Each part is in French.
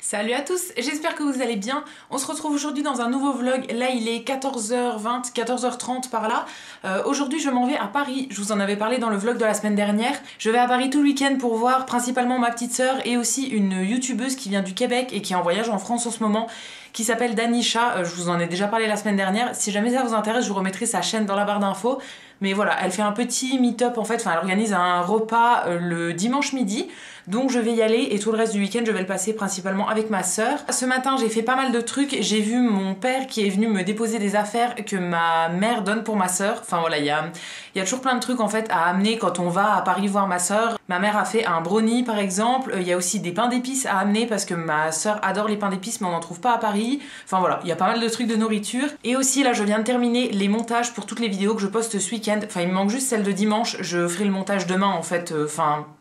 Salut à tous, j'espère que vous allez bien. On se retrouve aujourd'hui dans un nouveau vlog. Là il est 14h20, 14h30 par là. Aujourd'hui je m'en vais à Paris, je vous en avais parlé dans le vlog de la semaine dernière. Je vais à Paris tout le week-end pour voir principalement ma petite sœur et aussi une youtubeuse qui vient du Québec et qui est en voyage en France en ce moment, qui s'appelle Danisha. Je vous en ai déjà parlé la semaine dernière. Si jamais ça vous intéresse, je vous remettrai sa chaîne dans la barre d'infos. Mais voilà, elle fait un petit meet-up en fait, enfin elle organise un repas le dimanche midi. Donc je vais y aller et tout le reste du week-end je vais le passer principalement avec ma sœur. Ce matin j'ai fait pas mal de trucs, j'ai vu mon père qui est venu me déposer des affaires que ma mère donne pour ma sœur. Enfin voilà, il y a toujours plein de trucs en fait à amener quand on va à Paris voir ma sœur. Ma mère a fait un brownie par exemple, il y a aussi des pains d'épices à amener parce que ma sœur adore les pains d'épices mais on n'en trouve pas à Paris. Enfin voilà, il y a pas mal de trucs de nourriture. Et aussi là je viens de terminer les montages pour toutes les vidéos que je poste ce week-end. Enfin il me manque juste celle de dimanche, je ferai le montage demain en fait,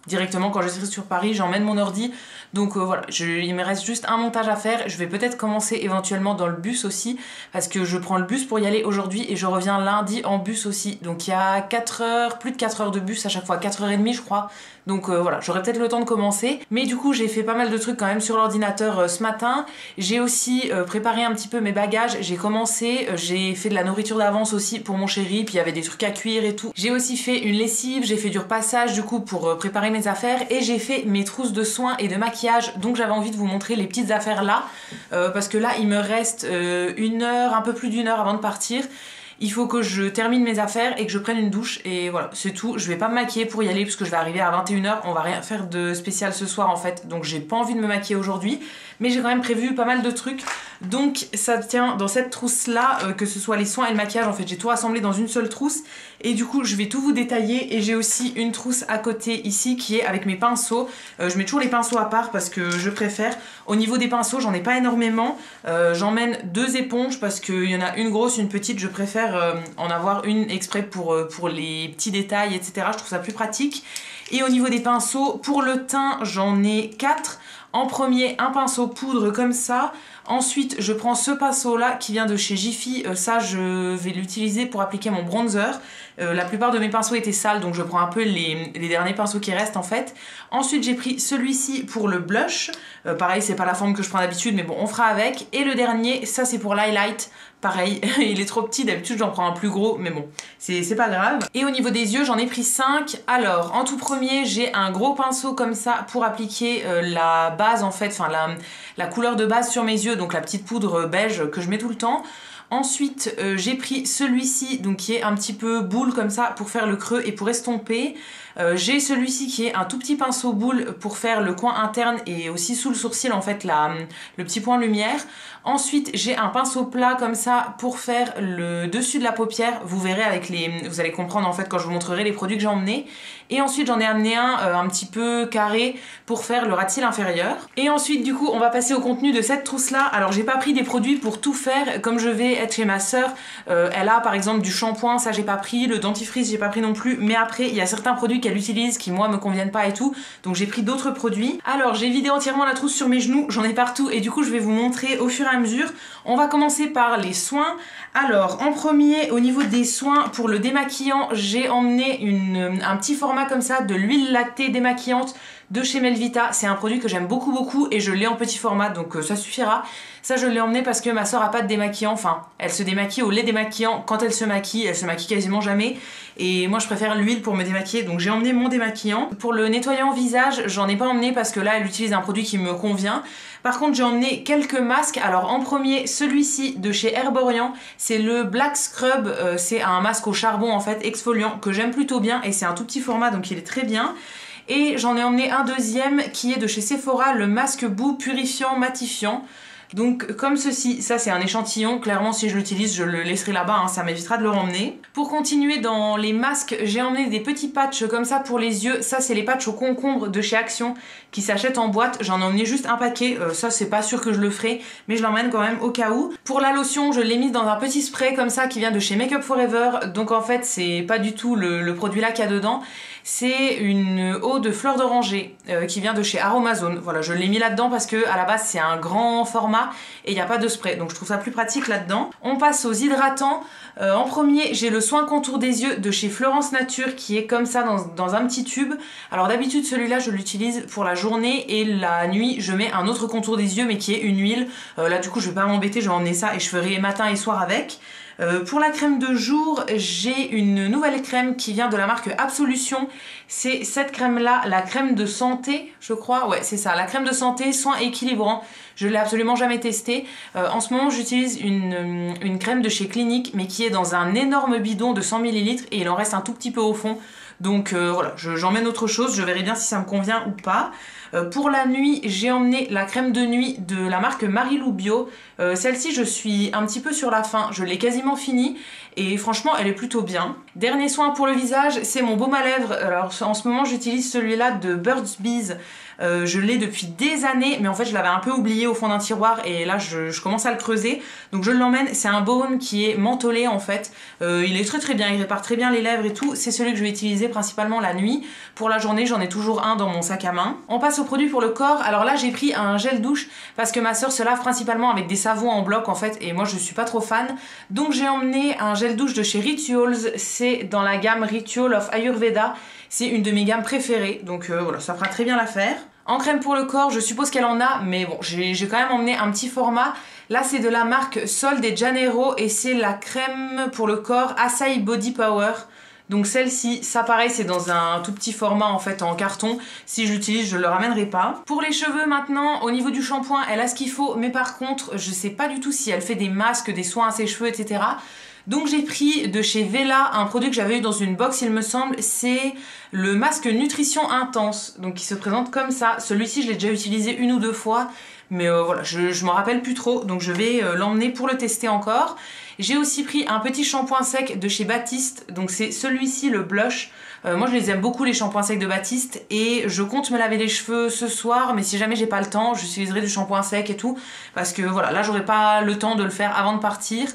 directement quand je serai sur Paris, j'emmène mon ordi. Donc voilà, il me reste juste un montage à faire. Je vais peut-être commencer éventuellement dans le bus aussi, parce que je prends le bus pour y aller aujourd'hui et je reviens lundi en bus aussi. Donc il y a 4 heures, plus de 4 heures de bus à chaque fois, 4h30 je crois. Donc voilà, j'aurai peut-être le temps de commencer. Mais du coup j'ai fait pas mal de trucs quand même sur l'ordinateur ce matin. J'ai aussi préparé un petit peu mes bagages, j'ai commencé, j'ai fait de la nourriture d'avance aussi pour mon chéri, puis il y avait des trucs à cuire et tout. J'ai aussi fait une lessive, j'ai fait du repassage du coup pour préparer mes affaires et j'ai fait mes trousses de soins et de maquillage. Donc j'avais envie de vous montrer les petites affaires là, parce que là il me reste une heure, un peu plus d'une heure avant de partir. Il faut que je termine mes affaires et que je prenne une douche et voilà, c'est tout. Je vais pas me maquiller pour y aller parce que je vais arriver à 21h, on va rien faire de spécial ce soir en fait, donc j'ai pas envie de me maquiller aujourd'hui, mais j'ai quand même prévu pas mal de trucs. Donc ça tient dans cette trousse là, que ce soit les soins et le maquillage en fait, j'ai tout rassemblé dans une seule trousse et du coup je vais tout vous détailler. Et j'ai aussi une trousse à côté ici qui est avec mes pinceaux. Je mets toujours les pinceaux à part parce que je préfère. Au niveau des pinceaux j'en ai pas énormément, j'emmène 2 éponges parce qu'il y en a une grosse, une petite, je préfère en avoir une exprès pour les petits détails etc, je trouve ça plus pratique. Et au niveau des pinceaux, pour le teint j'en ai 4. En premier, un pinceau poudre comme ça. Ensuite, je prends ce pinceau là qui vient de chez Jiffy. Ça, je vais l'utiliser pour appliquer mon bronzer. La plupart de mes pinceaux étaient sales, donc je prends un peu les derniers pinceaux qui restent en fait. Ensuite, j'ai pris celui-ci pour le blush. Pareil, c'est pas la forme que je prends d'habitude, mais bon, on fera avec. Et le dernier, ça c'est pour l'highlight. Pareil, il est trop petit, d'habitude j'en prends un plus gros, mais bon, c'est pas grave. Et au niveau des yeux, j'en ai pris 5. Alors, en tout premier, j'ai un gros pinceau comme ça pour appliquer la base en fait, enfin la couleur de base sur mes yeux, donc la petite poudre beige que je mets tout le temps. Ensuite, j'ai pris celui-ci, donc qui est un petit peu boule comme ça, pour faire le creux et pour estomper. J'ai celui-ci qui est un tout petit pinceau boule pour faire le coin interne et aussi sous le sourcil en fait le petit point de lumière. Ensuite j'ai un pinceau plat comme ça pour faire le dessus de la paupière. Vous verrez vous allez comprendre en fait quand je vous montrerai les produits que j'ai emmenés. Et ensuite j'en ai amené un petit peu carré pour faire le ras de cils inférieur. Et ensuite du coup on va passer au contenu de cette trousse là. Alors j'ai pas pris des produits pour tout faire, comme je vais être chez ma soeur, elle a par exemple du shampoing, ça j'ai pas pris, le dentifrice j'ai pas pris non plus, mais après il y a certains produits qu'elle utilise qui moi me conviennent pas et tout, donc j'ai pris d'autres produits. Alors j'ai vidé entièrement la trousse sur mes genoux, j'en ai partout et du coup je vais vous montrer au fur et à mesure. On va commencer par les soins. Alors en premier, au niveau des soins pour le démaquillant, j'ai emmené un petit format comme ça de l'huile lactée démaquillante de chez Melvita. C'est un produit que j'aime beaucoup et je l'ai en petit format, donc ça suffira. Ça je l'ai emmené parce que ma soeur a pas de démaquillant, enfin elle se démaquille au lait démaquillant quand elle se maquille quasiment jamais et moi je préfère l'huile pour me démaquiller, donc j'ai emmené mon démaquillant. Pour le nettoyant visage, j'en ai pas emmené parce que là elle utilise un produit qui me convient. Par contre j'ai emmené quelques masques. Alors en premier, celui-ci de chez Herborian, c'est le Black Scrub, c'est un masque au charbon en fait exfoliant que j'aime plutôt bien et c'est un tout petit format donc il est très bien. Et j'en ai emmené un deuxième qui est de chez Sephora, le masque boue purifiant matifiant. Donc comme ceci, ça c'est un échantillon, clairement si je l'utilise je le laisserai là-bas, hein, ça m'évitera de le remmener. Pour continuer dans les masques, j'ai emmené des petits patchs comme ça pour les yeux. Ça c'est les patchs au concombre de chez Action qui s'achètent en boîte, j'en ai emmené juste un paquet, ça c'est pas sûr que je le ferai, mais je l'emmène quand même au cas où. Pour la lotion, je l'ai mise dans un petit spray comme ça qui vient de chez Make Up For Ever, donc en fait c'est pas du tout le produit là qu'il y a dedans. C'est une eau de fleur d'oranger qui vient de chez Aromazone. Voilà, je l'ai mis là-dedans parce que à la base c'est un grand format et il n'y a pas de spray, donc je trouve ça plus pratique là-dedans. On passe aux hydratants. En premier, j'ai le soin contour des yeux de chez Florence Nature qui est comme ça dans un petit tube. Alors d'habitude celui-là je l'utilise pour la journée et la nuit je mets un autre contour des yeux mais qui est une huile. Là du coup je vais pas m'embêter, je vais emmener ça et je ferai matin et soir avec. Pour la crème de jour, j'ai une nouvelle crème qui vient de la marque Absolution. C'est cette crème là, la crème de santé je crois, ouais c'est ça, la crème de santé soin équilibrant. Je l'ai absolument jamais testée. En ce moment j'utilise une crème de chez Clinique mais qui est dans un énorme bidon de 100 ml et il en reste un tout petit peu au fond. Donc voilà, j'emmène autre chose, je verrai bien si ça me convient ou pas. Pour la nuit, j'ai emmené la crème de nuit de la marque Marilou Bio. Celle-ci, je suis un petit peu sur la fin, je l'ai quasiment finie et franchement, elle est plutôt bien. Dernier soin pour le visage, c'est mon baume à lèvres. Alors en ce moment, j'utilise celui-là de Burt's Bees. Je l'ai depuis des années, mais en fait je l'avais un peu oublié au fond d'un tiroir et là je commence à le creuser. Donc je l'emmène, c'est un baume qui est mentholé en fait. Il est très bien, il répare très bien les lèvres et tout. C'est celui que je vais utiliser principalement la nuit. Pour la journée, j'en ai toujours un dans mon sac à main. On passe aux produits pour le corps. Alors là j'ai pris un gel douche parce que ma soeur se lave principalement avec des savons en bloc en fait et moi je suis pas trop fan. Donc j'ai emmené un gel douche de chez Rituals. C'est dans la gamme Ritual of Ayurveda. C'est une de mes gammes préférées, donc voilà, ça fera très bien l'affaire. En crème pour le corps, je suppose qu'elle en a, mais bon, j'ai quand même emmené un petit format. Là, c'est de la marque Sol de Janeiro et c'est la crème pour le corps Acai Body Power. Donc celle-ci, ça pareil, c'est dans un tout petit format en fait en carton. Si je l'utilise, je le ramènerai pas. Pour les cheveux maintenant, au niveau du shampoing, elle a ce qu'il faut, mais par contre, je sais pas du tout si elle fait des masques, des soins à ses cheveux, etc. Donc j'ai pris de chez Vela un produit que j'avais eu dans une box il me semble, c'est le masque nutrition intense, donc qui se présente comme ça. Celui-ci je l'ai déjà utilisé une ou deux fois, mais voilà, je m'en rappelle plus trop, donc je vais l'emmener pour le tester encore. J'ai aussi pris un petit shampoing sec de chez Baptiste, donc c'est celui-ci le blush. Moi je les aime beaucoup les shampoings secs de Baptiste et je compte me laver les cheveux ce soir, mais si jamais j'ai pas le temps, j'utiliserai du shampoing sec et tout, parce que voilà, là j'aurai pas le temps de le faire avant de partir.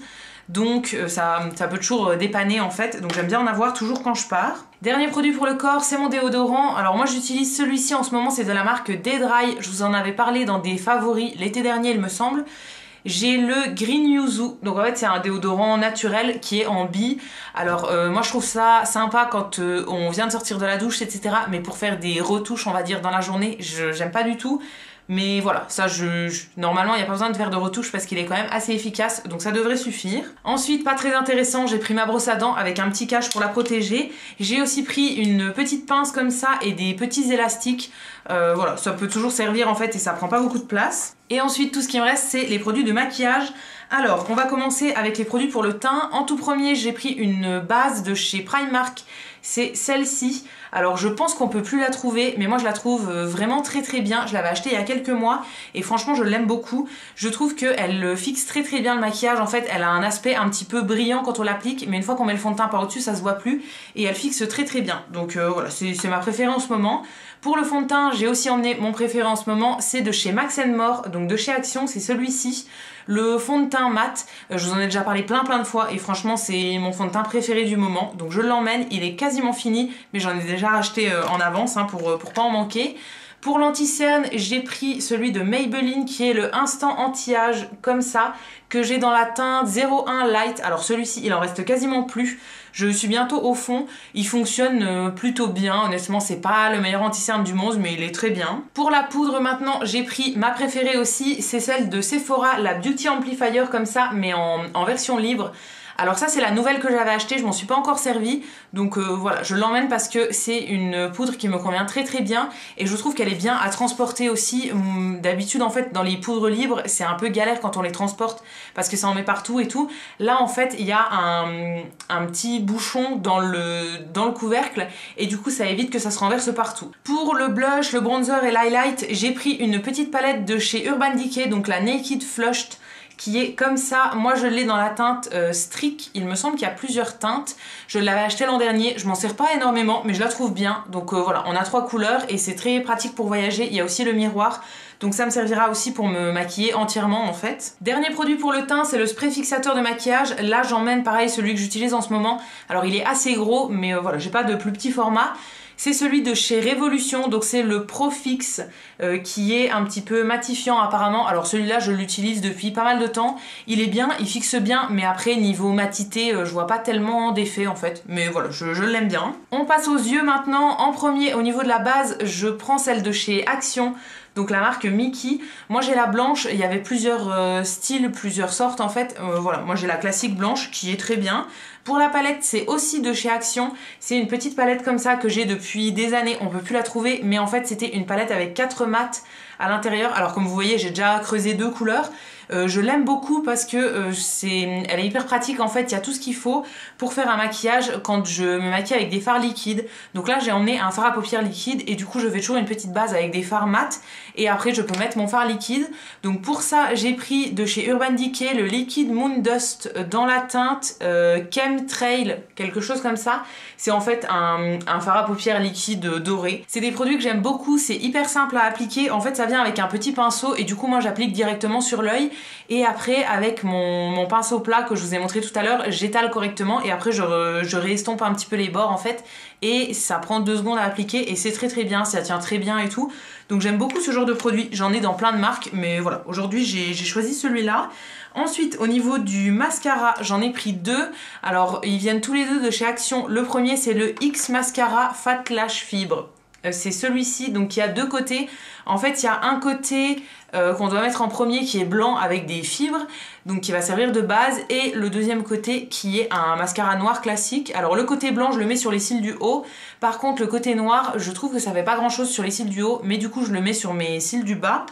Donc ça peut toujours dépanner en fait, donc j'aime bien en avoir toujours quand je pars. Dernier produit pour le corps, c'est mon déodorant. Alors moi j'utilise celui-ci en ce moment, c'est de la marque Daydry. Je vous en avais parlé dans des favoris l'été dernier il me semble. J'ai le Green Yuzu, donc en fait c'est un déodorant naturel qui est en bille. Alors moi je trouve ça sympa quand on vient de sortir de la douche etc. Mais pour faire des retouches on va dire dans la journée, j'aime pas du tout. Mais voilà, ça normalement il n'y a pas besoin de faire de retouche parce qu'il est quand même assez efficace, donc ça devrait suffire. Ensuite, pas très intéressant, j'ai pris ma brosse à dents avec un petit cache pour la protéger. J'ai aussi pris une petite pince comme ça et des petits élastiques. Voilà, ça peut toujours servir en fait et ça prend pas beaucoup de place. Et ensuite, tout ce qui me reste, c'est les produits de maquillage. Alors, on va commencer avec les produits pour le teint. En tout premier, j'ai pris une base de chez Primark. C'est celle-ci. Alors je pense qu'on peut plus la trouver, mais moi je la trouve vraiment très bien. Je l'avais achetée il y a quelques mois et franchement je l'aime beaucoup. Je trouve qu'elle fixe très bien le maquillage. En fait, elle a un aspect un petit peu brillant quand on l'applique, mais une fois qu'on met le fond de teint par au-dessus, ça se voit plus et elle fixe très bien. Donc voilà, c'est ma préférée en ce moment. Pour le fond de teint, j'ai aussi emmené mon préféré en ce moment, c'est de chez Max & More, donc de chez Action, c'est celui-ci. Le fond de teint mat, je vous en ai déjà parlé plein de fois et franchement c'est mon fond de teint préféré du moment. Donc je l'emmène, il est quasiment fini, mais j'en ai déjà racheté en avance hein, pour pas en manquer. Pour l'anti-cerne, j'ai pris celui de Maybelline qui est le Instant Anti-Âge comme ça, que j'ai dans la teinte 01 Light. Alors celui-ci, il en reste quasiment plus. Je suis bientôt au fond. Il fonctionne plutôt bien. Honnêtement, c'est pas le meilleur anti-cerne du monde, mais il est très bien. Pour la poudre maintenant, j'ai pris ma préférée aussi. C'est celle de Sephora, la Beauty Amplifier comme ça, mais en version libre. Alors ça c'est la nouvelle que j'avais achetée, je m'en suis pas encore servi, donc voilà, je l'emmène parce que c'est une poudre qui me convient très bien et je trouve qu'elle est bien à transporter aussi. D'habitude en fait dans les poudres libres c'est un peu galère quand on les transporte parce que ça en met partout et tout. Là en fait il y a un petit bouchon dans le couvercle et du coup ça évite que ça se renverse partout. Pour le blush, le bronzer et l'highlight, j'ai pris une petite palette de chez Urban Decay, donc la Naked Flushed, qui est comme ça. Moi je l'ai dans la teinte Streak, il me semble qu'il y a plusieurs teintes. Je l'avais acheté l'an dernier, je m'en sers pas énormément mais je la trouve bien. Donc voilà, on a 3 couleurs et c'est très pratique pour voyager. Il y a aussi le miroir, donc ça me servira aussi pour me maquiller entièrement en fait. Dernier produit pour le teint, c'est le spray fixateur de maquillage. Là j'emmène pareil celui que j'utilise en ce moment. Alors il est assez gros mais voilà, j'ai pas de plus petit format. C'est celui de chez Révolution, donc c'est le Pro Fix qui est un petit peu matifiant apparemment. Alors celui-là je l'utilise depuis pas mal de temps, il est bien, il fixe bien, mais après niveau matité je vois pas tellement d'effet en fait, mais voilà, je l'aime bien. On passe aux yeux maintenant. En premier, au niveau de la base, je prends celle de chez Action, donc la marque Mickey. Moi j'ai la blanche, il y avait plusieurs styles, plusieurs sortes en fait. Voilà, moi j'ai la classique blanche qui est très bien. Pour la palette, c'est aussi de chez Action. C'est une petite palette comme ça que j'ai depuis des années. On peut plus la trouver, mais en fait c'était une palette avec 4 mats à l'intérieur. Alors comme vous voyez, j'ai déjà creusé 2 couleurs. Je l'aime beaucoup parce que elle est hyper pratique en fait, il y a tout ce qu'il faut pour faire un maquillage quand je me maquille avec des fards liquides. Donc là j'ai emmené un fard à paupières liquide et du coup je fais toujours une petite base avec des fards mat et après je peux mettre mon fard liquide. Donc pour ça j'ai pris de chez Urban Decay le Liquid Moon Dust dans la teinte Chemtrail, quelque chose comme ça. C'est en fait un fard à paupières liquide doré. C'est des produits que j'aime beaucoup, c'est hyper simple à appliquer. En fait ça vient avec un petit pinceau et du coup moi j'applique directement sur l'œil. Et après avec mon pinceau plat que je vous ai montré tout à l'heure, j'étale correctement et après je réestompe un petit peu les bords en fait et ça prend 2 secondes à appliquer et c'est très très bien, ça tient très bien et tout. Donc j'aime beaucoup ce genre de produit, j'en ai dans plein de marques mais voilà, aujourd'hui j'ai choisi celui-là. Ensuite au niveau du mascara, j'en ai pris 2. Alors ils viennent tous les deux de chez Action. Le premier c'est le X Mascara Fat Lash Fibre. C'est celui-ci, donc il y a 2 côtés. En fait il y a un côté qu'on doit mettre en premier qui est blanc avec des fibres, donc qui va servir de base, et le deuxième côté qui est un mascara noir classique. Alors le côté blanc je le mets sur les cils du haut, par contre le côté noir je trouve que ça fait pas grand chose sur les cils du haut, mais du coup je le mets sur mes cils du bas.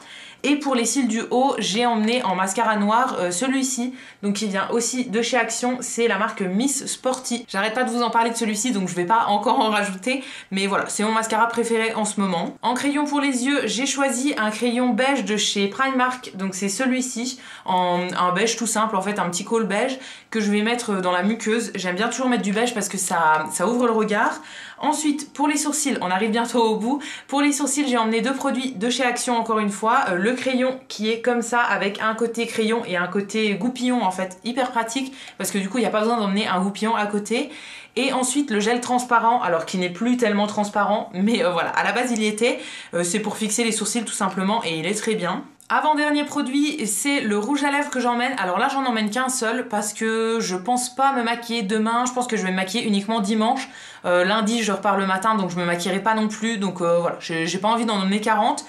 Et pour les cils du haut, j'ai emmené en mascara noir celui-ci, donc qui vient aussi de chez Action, c'est la marque Miss Sporty. J'arrête pas de vous en parler de celui-ci, donc je vais pas encore en rajouter, mais voilà, c'est mon mascara préféré en ce moment. En crayon pour les yeux, j'ai choisi un crayon beige de chez Primark, donc c'est celui-ci, un beige tout simple, en fait un petit col beige, que je vais mettre dans la muqueuse. J'aime bien toujours mettre du beige parce que ça ouvre le regard. Ensuite, pour les sourcils, on arrive bientôt au bout. Pour les sourcils, j'ai emmené 2 produits de chez Action encore une fois. Le crayon qui est comme ça avec un côté crayon et un côté goupillon en fait, hyper pratique parce que du coup il n'y a pas besoin d'emmener un goupillon à côté. Et ensuite le gel transparent, alors qui n'est plus tellement transparent, mais voilà, à la base il y était. C'est pour fixer les sourcils tout simplement et il est très bien. Avant-dernier produit, c'est le rouge à lèvres que j'emmène. Alors là, j'en emmène qu'un seul parce que je pense pas me maquiller demain. Je pense que je vais me maquiller uniquement dimanche. Lundi, je repars le matin, donc je me maquillerai pas non plus. Donc voilà, j'ai pas envie d'en emmener 40.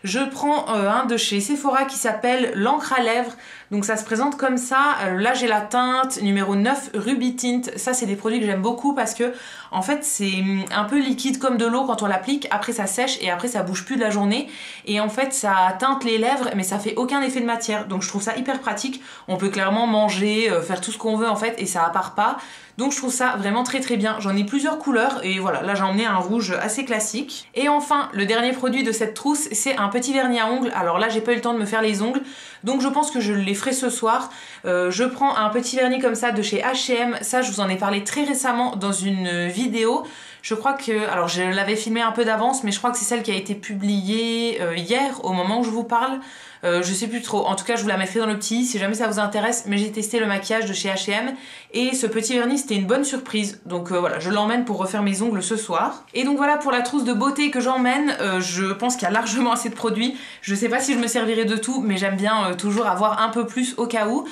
Je prends un de chez Sephora qui s'appelle l'encre à lèvres. Donc ça se présente comme ça. Là j'ai la teinte numéro 9 Ruby Tint. Ça c'est des produits que j'aime beaucoup parce que en fait c'est un peu liquide comme de l'eau quand on l'applique. Après ça sèche et après ça bouge plus de la journée. Et en fait ça teinte les lèvres mais ça fait aucun effet de matière. Donc je trouve ça hyper pratique. On peut clairement manger, faire tout ce qu'on veut en fait et ça appart pas. Donc je trouve ça vraiment très très bien. J'en ai plusieurs couleurs et voilà, là j'ai emmené un rouge assez classique. Et enfin, le dernier produit de cette trousse, c'est un petit vernis à ongles. Alors là j'ai pas eu le temps de me faire les ongles, donc je pense que je les ferai ce soir. Je prends un petit vernis comme ça de chez H&M. Ça je vous en ai parlé très récemment dans une vidéo. Je crois que, alors je l'avais filmé un peu d'avance, mais je crois que c'est celle qui a été publiée hier au moment où je vous parle. Je sais plus trop, en tout cas je vous la mettrai dans le petit si jamais ça vous intéresse, mais j'ai testé le maquillage de chez H&M et ce petit vernis c'était une bonne surprise, donc voilà, je l'emmène pour refaire mes ongles ce soir. Et donc voilà pour la trousse de beauté que j'emmène. Je pense qu'il y a largement assez de produits. Je sais pas si je me servirai de tout, mais j'aime bien toujours avoir un peu plus au cas où.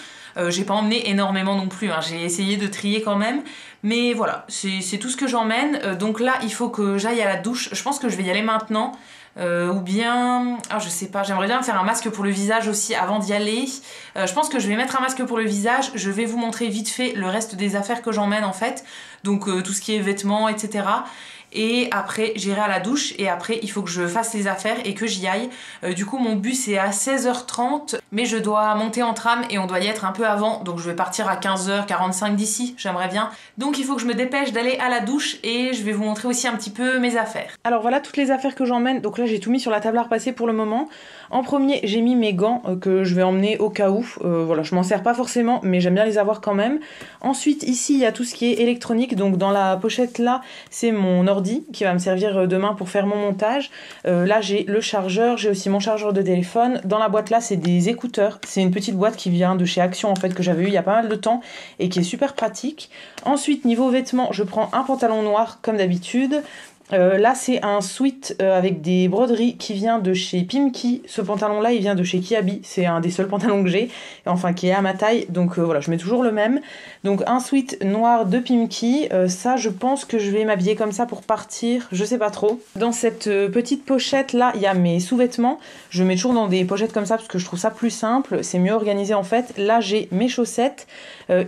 J'ai pas emmené énormément non plus, hein. J'ai essayé de trier quand même, mais voilà, c'est tout ce que j'emmène. Donc là il faut que j'aille à la douche, je pense que je vais y aller maintenant. Ou bien, ah, je sais pas, j'aimerais bien me faire un masque pour le visage aussi avant d'y aller. Je pense que je vais mettre un masque pour le visage. Je vais vous montrer vite fait le reste des affaires que j'emmène en fait, donc tout ce qui est vêtements, etc. Et après j'irai à la douche et après il faut que je fasse les affaires et que j'y aille. Du coup mon bus est à 16h30 mais je dois monter en tram et on doit y être un peu avant, donc je vais partir à 15h45 d'ici, j'aimerais bien. Donc il faut que je me dépêche d'aller à la douche et je vais vous montrer aussi un petit peu mes affaires. Alors voilà toutes les affaires que j'emmène. Donc là j'ai tout mis sur la table à repasser pour le moment. En premier j'ai mis mes gants que je vais emmener au cas où. Voilà, je m'en sers pas forcément mais j'aime bien les avoir quand même. Ensuite ici il y a tout ce qui est électronique, donc dans la pochette là c'est mon ordi qui va me servir demain pour faire mon montage. Là j'ai le chargeur, j'ai aussi mon chargeur de téléphone. Dans la boîte là c'est des écouteurs, c'est une petite boîte qui vient de chez Action en fait que j'avais eu il y a pas mal de temps et qui est super pratique. Ensuite niveau vêtements je prends un pantalon noir comme d'habitude. Là c'est un sweat avec des broderies qui vient de chez Pimki. Ce pantalon là il vient de chez Kiabi, c'est un des seuls pantalons que j'ai, enfin qui est à ma taille, donc voilà, je mets toujours le même. Donc un sweat noir de Pimki, ça je pense que je vais m'habiller comme ça pour partir, je sais pas trop. Dans cette petite pochette là il y a mes sous-vêtements, je mets toujours dans des pochettes comme ça parce que je trouve ça plus simple, c'est mieux organisé en fait. Là j'ai mes chaussettes,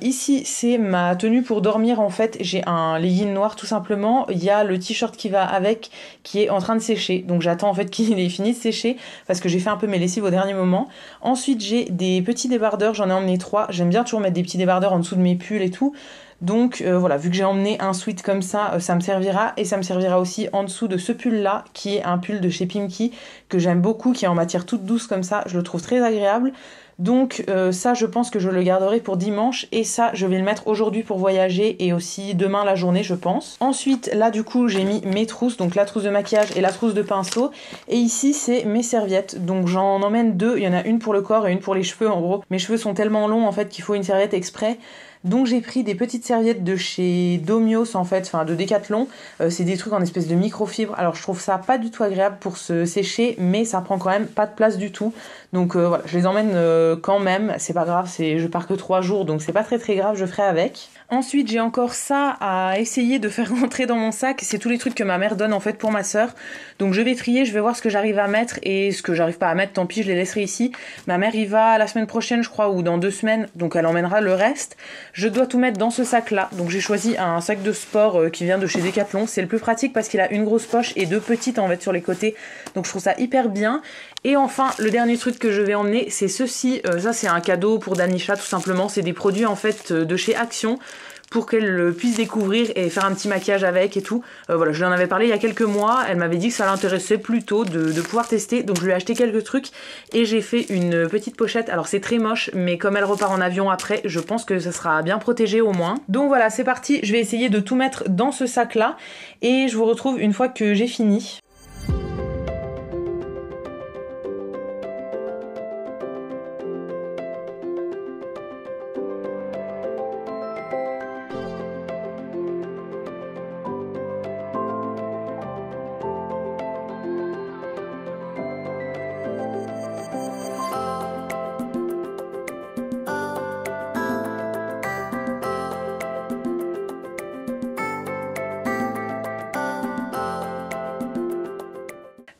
ici c'est ma tenue pour dormir en fait, j'ai un legging noir tout simplement, il y a le t-shirt qui va avec qui est en train de sécher, donc j'attends en fait qu'il ait fini de sécher parce que j'ai fait un peu mes lessives au dernier moment. Ensuite j'ai des petits débardeurs, j'en ai emmené 3, j'aime bien toujours mettre des petits débardeurs en dessous de mes pulls et tout, donc voilà, vu que j'ai emmené un sweat comme ça, ça me servira, et ça me servira aussi en dessous de ce pull là qui est un pull de chez Pimki que j'aime beaucoup, qui est en matière toute douce comme ça, je le trouve très agréable. Donc ça je pense que je le garderai pour dimanche, et ça je vais le mettre aujourd'hui pour voyager et aussi demain la journée je pense. Ensuite là du coup j'ai mis mes trousses, donc la trousse de maquillage et la trousse de pinceau, et ici c'est mes serviettes, donc j'en emmène 2, il y en a une pour le corps et une pour les cheveux en gros. Mes cheveux sont tellement longs en fait qu'il faut une serviette exprès. Donc j'ai pris des petites serviettes de chez Domios en fait, enfin de Decathlon, c'est des trucs en espèce de microfibre, alors je trouve ça pas du tout agréable pour se sécher, mais ça prend quand même pas de place du tout, donc voilà, je les emmène quand même, c'est pas grave, je pars que 3 jours, donc c'est pas très grave, je ferai avec. Ensuite j'ai encore ça à essayer de faire rentrer dans mon sac, c'est tous les trucs que ma mère donne en fait pour ma soeur, donc je vais trier, je vais voir ce que j'arrive à mettre, et ce que j'arrive pas à mettre tant pis, je les laisserai ici. Ma mère y va la semaine prochaine je crois, ou dans 2 semaines, donc elle emmènera le reste. Je dois tout mettre dans ce sac là, donc j'ai choisi un sac de sport qui vient de chez Decathlon, c'est le plus pratique parce qu'il a une grosse poche et 2 petites en fait sur les côtés, donc je trouve ça hyper bien. Et enfin le dernier truc que je vais emmener c'est ceci, ça c'est un cadeau pour Danisha tout simplement, c'est des produits en fait de chez Action, pour qu'elle puisse découvrir et faire un petit maquillage avec et tout. Voilà, je lui en avais parlé il y a quelques mois, elle m'avait dit que ça l'intéressait plutôt de pouvoir tester, donc je lui ai acheté quelques trucs et j'ai fait une petite pochette. Alors c'est très moche, mais comme elle repart en avion après, je pense que ça sera bien protégé au moins. Donc voilà, c'est parti, je vais essayer de tout mettre dans ce sac là et je vous retrouve une fois que j'ai fini.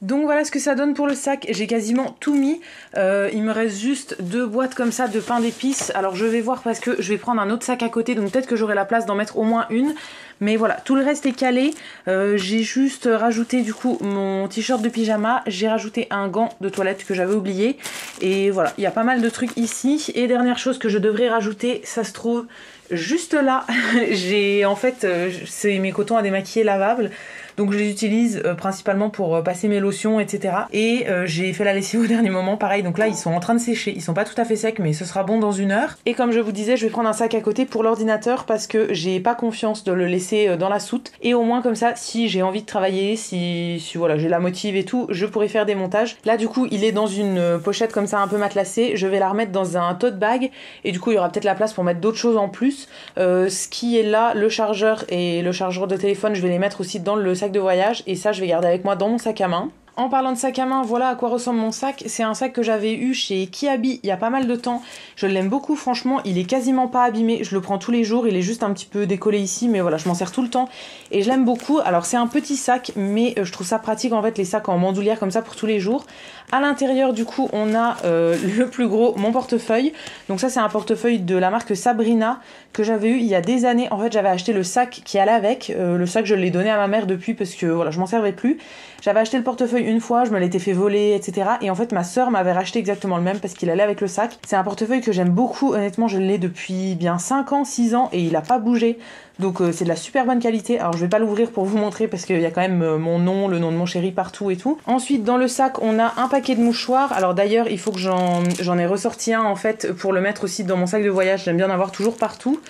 Donc voilà ce que ça donne pour le sac, j'ai quasiment tout mis, il me reste juste 2 boîtes comme ça de pain d'épices, alors je vais voir parce que je vais prendre un autre sac à côté, donc peut-être que j'aurai la place d'en mettre au moins une, mais voilà, tout le reste est calé. J'ai juste rajouté du coup mon t-shirt de pyjama, j'ai rajouté un gant de toilette que j'avais oublié, et voilà, il y a pas mal de trucs ici. Et dernière chose que je devrais rajouter, ça se trouve juste là, j'ai en fait, c'est mes cotons à démaquiller lavables, donc je les utilise principalement pour passer mes lotions, etc. Et j'ai fait la lessive au dernier moment, pareil, donc là ils sont en train de sécher, ils sont pas tout à fait secs mais ce sera bon dans 1 heure. Et comme je vous disais, je vais prendre un sac à côté pour l'ordinateur parce que j'ai pas confiance de le laisser dans la soute, et au moins comme ça, si j'ai envie de travailler, si voilà, j'ai la motive et tout, je pourrais faire des montages. Là du coup il est dans une pochette comme ça un peu matelassée, je vais la remettre dans un tote bag, et du coup il y aura peut-être la place pour mettre d'autres choses en plus. Ce qui est là, le chargeur et le chargeur de téléphone, je vais les mettre aussi dans le sac de voyage, et ça je vais garder avec moi dans mon sac à main. En parlant de sac à main, voilà à quoi ressemble mon sac. C'est un sac que j'avais eu chez Kiabi il y a pas mal de temps. Je l'aime beaucoup, franchement, il est quasiment pas abîmé. Je le prends tous les jours, il est juste un petit peu décollé ici, mais voilà, je m'en sers tout le temps. Et je l'aime beaucoup. Alors c'est un petit sac, mais je trouve ça pratique en fait, les sacs en bandoulière comme ça pour tous les jours. À l'intérieur du coup on a le plus gros, mon portefeuille. Donc ça c'est un portefeuille de la marque Sabrina que j'avais eu il y a des années. En fait j'avais acheté le sac qui allait avec, le sac je l'ai donné à ma mère depuis parce que voilà, je m'en servais plus. J'avais acheté le portefeuille une fois, je me l'étais fait voler, etc. Et en fait ma soeur m'avait racheté exactement le même parce qu'il allait avec le sac. C'est un portefeuille que j'aime beaucoup, honnêtement je l'ai depuis bien 5 ans, 6 ans et il a pas bougé. Donc c'est de la super bonne qualité. Alors je vais pas l'ouvrir pour vous montrer parce qu'il y a quand même mon nom, le nom de mon chéri partout et tout. Ensuite dans le sac on a un paquet de mouchoirs. Alors d'ailleurs il faut que j'en ai ressorti un en fait pour le mettre aussi dans mon sac de voyage. J'aime bien en avoir toujours partout.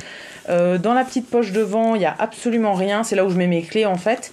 Dans la petite poche devant il y a absolument rien, c'est là où je mets mes clés en fait.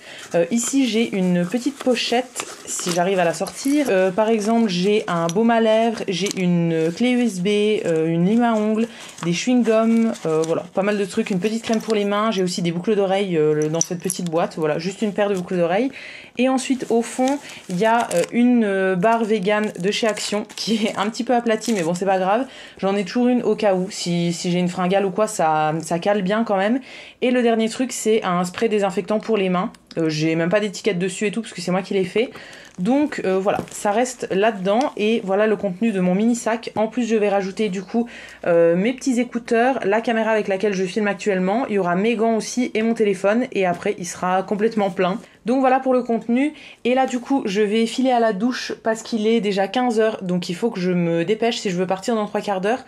Ici j'ai une petite pochette si j'arrive à la sortir. Par exemple, j'ai un baume à lèvres, j'ai une clé USB, une lime à ongles, des chewing-gums, voilà, pas mal de trucs, une petite crème pour les mains. J'ai aussi des boucles d'oreilles dans cette petite boîte, voilà, juste une paire de boucles d'oreilles. Et ensuite, au fond, il y a une barre vegan de chez Action qui est un petit peu aplatie, mais bon, c'est pas grave. J'en ai toujours une au cas où, si j'ai une fringale ou quoi, ça cale bien quand même. Et le dernier truc, c'est un spray désinfectant pour les mains. J'ai même pas d'étiquette dessus et tout, parce que c'est moi qui l'ai fait. Donc voilà, ça reste là-dedans et voilà le contenu de mon mini sac. En plus, je vais rajouter du coup mes petits écouteurs, la caméra avec laquelle je filme actuellement. Il y aura mes gants aussi et mon téléphone et après il sera complètement plein. Donc voilà pour le contenu. Et là du coup, je vais filer à la douche parce qu'il est déjà 15h. Donc il faut que je me dépêche si je veux partir dans 3/4 d'heure.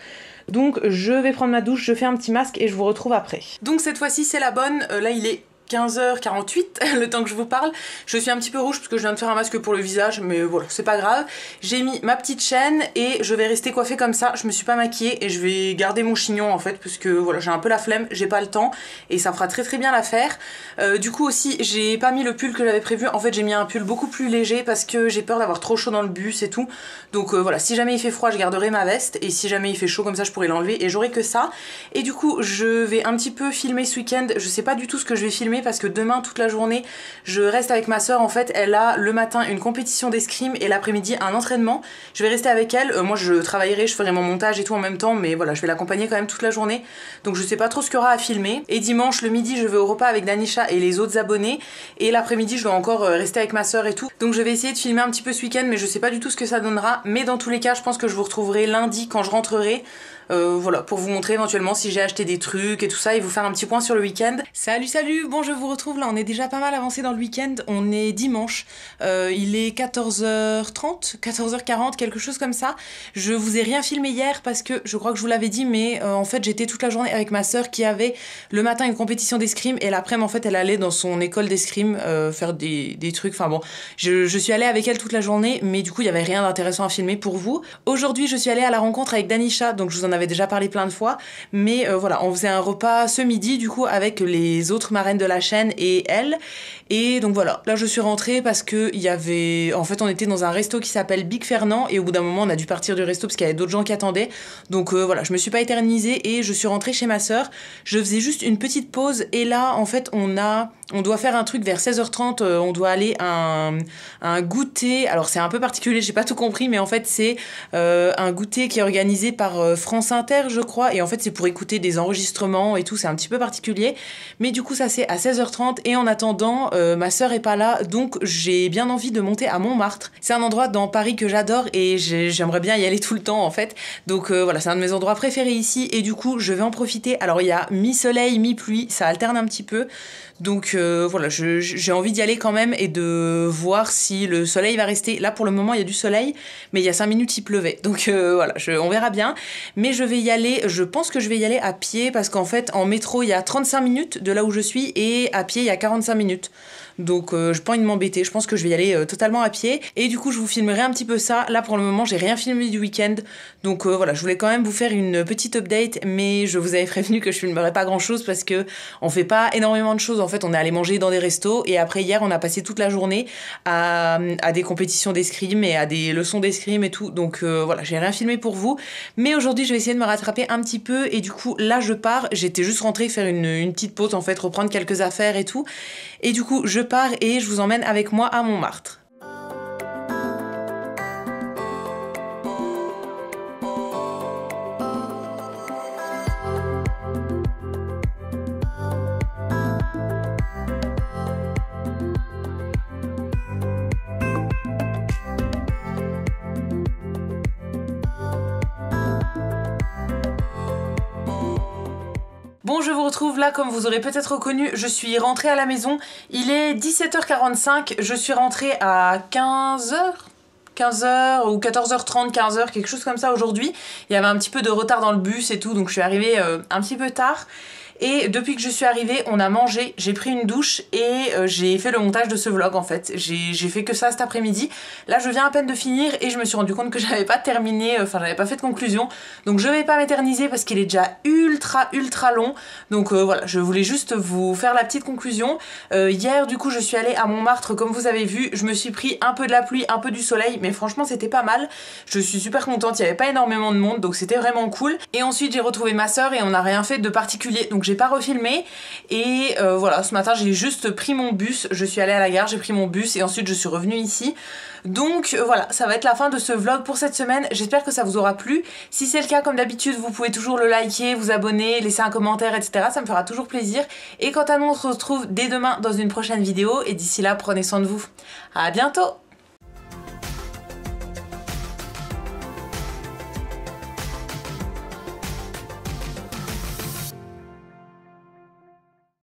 Donc je vais prendre ma douche, je fais un petit masque et je vous retrouve après. Donc cette fois-ci c'est la bonne, là il est 15h48, le temps que je vous parle. Je suis un petit peu rouge parce que je viens de faire un masque pour le visage, mais voilà, c'est pas grave. J'ai mis ma petite chaîne et je vais rester coiffée comme ça. Je me suis pas maquillée et je vais garder mon chignon en fait, parce que voilà, j'ai un peu la flemme, j'ai pas le temps et ça fera très bien l'affaire. Du coup aussi, j'ai pas mis le pull que j'avais prévu. En fait, j'ai mis un pull beaucoup plus léger parce que j'ai peur d'avoir trop chaud dans le bus et tout. Donc voilà, si jamais il fait froid, je garderai ma veste et si jamais il fait chaud comme ça, je pourrai l'enlever et j'aurai que ça. Et du coup, je vais un petit peu filmer ce week-end. Je sais pas du tout ce que je vais filmer parce que demain toute la journée je reste avec ma soeur. En fait elle a le matin une compétition d'escrime et l'après-midi un entraînement. Je vais rester avec elle, moi je travaillerai, je ferai mon montage et tout en même temps, mais voilà, je vais l'accompagner quand même toute la journée, donc je sais pas trop ce qu'il y aura à filmer. Et dimanche le midi je vais au repas avec Danisha et les autres abonnés et l'après-midi je dois encore rester avec ma soeur et tout, donc je vais essayer de filmer un petit peu ce week-end, mais je sais pas du tout ce que ça donnera. Mais dans tous les cas je pense que je vous retrouverai lundi quand je rentrerai. Voilà, pour vous montrer éventuellement si j'ai acheté des trucs et tout ça et vous faire un petit point sur le week-end. Salut, bon je vous retrouve là, on est déjà pas mal avancé dans le week-end, on est dimanche, il est 14h30, 14h40, quelque chose comme ça. Je vous ai rien filmé hier parce que je crois que je vous l'avais dit, mais en fait j'étais toute la journée avec ma soeur qui avait le matin une compétition d'escrime et l'après-midi en fait elle allait dans son école d'escrime faire des trucs, enfin bon, je suis allée avec elle toute la journée, mais du coup il y avait rien d'intéressant à filmer pour vous. Aujourd'hui je suis allée à la rencontre avec Danisha, donc je vous en avais déjà parlé plein de fois, mais voilà, on faisait un repas ce midi du coup avec les autres marraines de la chaîne et elle, et donc voilà, là je suis rentrée parce que il y avait, en fait on était dans un resto qui s'appelle Big Fernand et au bout d'un moment on a dû partir du resto parce qu'il y avait d'autres gens qui attendaient, donc voilà, je me suis pas éternisée et je suis rentrée chez ma soeur. Je faisais juste une petite pause et là en fait on doit faire un truc vers 16h30, on doit aller à un goûter, alors c'est un peu particulier, j'ai pas tout compris, mais en fait c'est un goûter qui est organisé par France Inter je crois, et en fait c'est pour écouter des enregistrements et tout, c'est un petit peu particulier, mais du coup ça c'est à 16h30 et en attendant ma sœur est pas là, donc j'ai bien envie de monter à Montmartre. C'est un endroit dans Paris que j'adore et j'aimerais bien y aller tout le temps en fait, donc voilà, c'est un de mes endroits préférés ici et du coup je vais en profiter. Alors il y a mi-soleil, mi-pluie, ça alterne un petit peu, donc voilà, j'ai envie d'y aller quand même et de voir si le soleil va rester. Là pour le moment il y a du soleil, mais il y a 5 minutes il pleuvait, donc voilà, on verra bien, mais je vais y aller, je pense que je vais y aller à pied parce qu'en fait en métro il y a 35 minutes de là où je suis et à pied il y a 45 minutes. Donc j'ai pas envie de m'embêter, je pense que je vais y aller totalement à pied et du coup je vous filmerai un petit peu ça. Là pour le moment j'ai rien filmé du week-end, donc voilà, je voulais quand même vous faire une petite update, mais je vous avais prévenu que je filmerais pas grand chose parce que on fait pas énormément de choses. En fait on est allé manger dans des restos et après hier on a passé toute la journée à des compétitions d'escrime et à des leçons d'escrime et tout, donc voilà, j'ai rien filmé pour vous, mais aujourd'hui je vais essayer de me rattraper un petit peu et du coup là je pars. J'étais juste rentrée faire une petite pause en fait, reprendre quelques affaires et tout, et du coup je pars et je vous emmène avec moi à Montmartre. Bon, je vous retrouve là, comme vous aurez peut-être reconnu, je suis rentrée à la maison, il est 17h45, je suis rentrée à 15h ou 14h30, 15h, quelque chose comme ça aujourd'hui. Il y avait un petit peu de retard dans le bus et tout, donc je suis arrivée un petit peu tard. Et depuis que je suis arrivée, on a mangé, j'ai pris une douche et j'ai fait le montage de ce vlog en fait. J'ai fait que ça cet après-midi. Là je viens à peine de finir et je me suis rendu compte que j'avais pas terminé, enfin j'avais pas fait de conclusion. Donc je vais pas m'éterniser parce qu'il est déjà ultra long. Donc voilà, je voulais juste vous faire la petite conclusion. Hier du coup je suis allée à Montmartre comme vous avez vu. Je me suis pris un peu de la pluie, un peu du soleil, mais franchement c'était pas mal. Je suis super contente, il n'y avait pas énormément de monde donc c'était vraiment cool. Et ensuite j'ai retrouvé ma soeur et on n'a rien fait de particulier donc j'ai pas refilmé. Et voilà, ce matin j'ai juste pris mon bus, je suis allée à la gare, j'ai pris mon bus et ensuite je suis revenue ici. Donc voilà, ça va être la fin de ce vlog pour cette semaine, j'espère que ça vous aura plu. Si c'est le cas, comme d'habitude, vous pouvez toujours le liker, vous abonner, laisser un commentaire, etc. Ça me fera toujours plaisir. Et quant à nous, on se retrouve dès demain dans une prochaine vidéo et d'ici là, prenez soin de vous. À bientôt!